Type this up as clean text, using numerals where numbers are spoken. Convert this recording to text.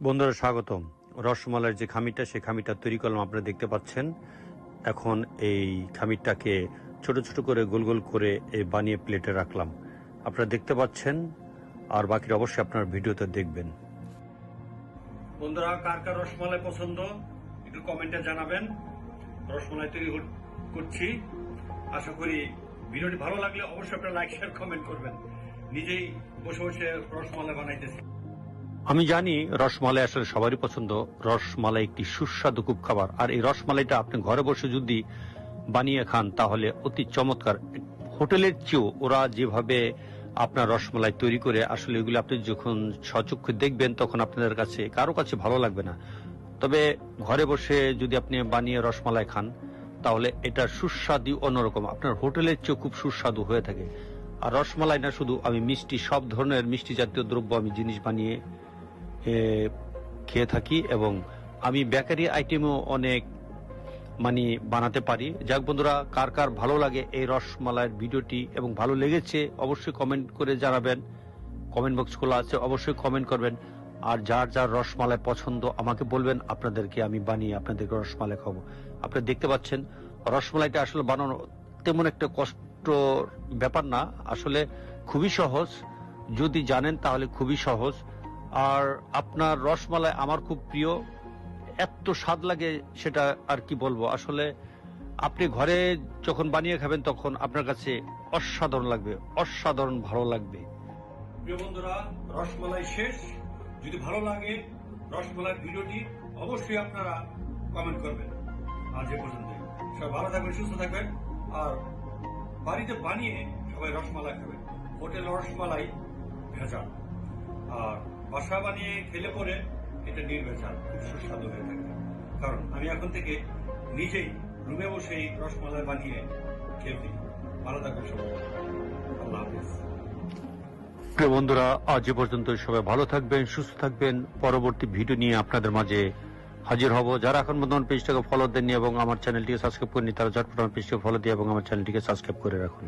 বন্ধুরা স্বাগতম। রসমালাইয়ের যে খামিরটা, সেই খামিরটা তৈরি করলাম। আপনারা দেখতে পাচ্ছেন। এখন এই খামিরটাকে ছোট ছোট করে গোল গোল করে বানিয়ে প্লেটে রাখলাম। আপনারা দেখতে পাচ্ছেন, আর বাকিটা অবশ্যই আপনার ভিডিওতে দেখবেন। বন্ধুরা, কার কার রসমালাই পছন্দ একটু কমেন্টে জানাবেন। রসমালাই তৈরি করছি, আশা করি ভিডিওটি ভালো লাগলে অবশ্যই আপনারা লাইক শেয়ার কমেন্ট করবেন। নিজেই বসে বসে রসমালাই বানাইতেছি। আমি জানি রসমালাই আসলে সবারই পছন্দ। রসমালাই একটি সুস্বাদু খুব খাবার, আর এই রসমালাইটা আপনি ঘরে বসে যদি বানিয়ে খান তাহলে অতি চমৎকার। হোটেলের চেয়েও ওরা যেভাবে আপনার রসমালাই তৈরি করে, আসলে এগুলো আপনি যখন সচক্ষে দেখবেন তখন আপনাদের কাছে কারো কাছে ভালো লাগবে না। তবে ঘরে বসে যদি আপনি বানিয়ে রসমালাই খান তাহলে এটা সুস্বাদু অন্যরকম, আপনার হোটেলের চেয়েও খুব সুস্বাদু হয়ে থাকে। আর রসমালাই না শুধু, আমি মিষ্টি, সব ধরনের মিষ্টি জাতীয় দ্রব্য আমি জিনিস বানিয়ে খেয়ে থাকি, এবং আমি বেকারি আইটেমও অনেক বানাতে পারি। যাক বন্ধুরা, কার কার ভালো লাগে এই রসমালাইয়ের ভিডিওটি এবং ভালো লেগেছে অবশ্যই কমেন্ট করে জানাবেন। কমেন্ট বক্স খোলা আছে, অবশ্যই কমেন্ট করবেন। আর যার যার রসমালাই পছন্দ আমাকে বলবেন, আপনাদেরকে আমি বানিয়ে আপনাদেরকে রসমালাই খাবো। আপনারা দেখতে পাচ্ছেন রসমালাইটা আসলে বানানো তেমন একটা কষ্ট ব্যাপার না, আসলে খুবই সহজ। যদি জানেন তাহলে খুবই সহজ। আর আপনার রসমালাই আমার খুব প্রিয়, এত স্বাদ লাগে সেটা আর কি বলবো। আসলে আপনি ঘরে যখন বানিয়ে খাবেন তখন আপনার কাছে অসাধারণ লাগবে, অসাধারণ ভালো লাগবে। প্রিয় বন্ধুরা, রসমালাই শেষ। যদি ভালো লাগে রসমালাইয়ের ভিডিওটি অবশ্যই আপনারা কমেন্ট করবেন। আজ এ পর্যন্ত, সবাই ভালো থাকবেন, সুস্থ থাকবেন, আর বাড়িতে বানিয়ে সবাই রসমালাই খাবেন। হোটেল রসমালাই ভেজাল, আর বাসা বানিয়ে খেলে পরে এটা নির্ভেজাল, খুব সুস্বাদু হয়ে থাকে। কারণ আমি এখন থেকে নিজেই রুমে বসেই রসমালাই বানিয়ে খেয়ে। ভালো থাকবেন সবাই, আল্লাহ হাফেজ। প্রিয় বন্ধুরা, আজ এ পর্যন্ত, সবাই ভালো থাকবেন, সুস্থ থাকবেন। পরবর্তী ভিডিও নিয়ে আপনাদের মাঝে হাজির হব। যারা এখন বর্তমান পেজটাকে ফলো দেননি এবং আমার চ্যানেলটিকে সাবস্ক্রাইব করেনি, তারা ঝটপট আমার পেজটাকে ফলো দিয়ে এবং আমার চ্যানেলটিকে সাবস্ক্রাইব করে রাখুন।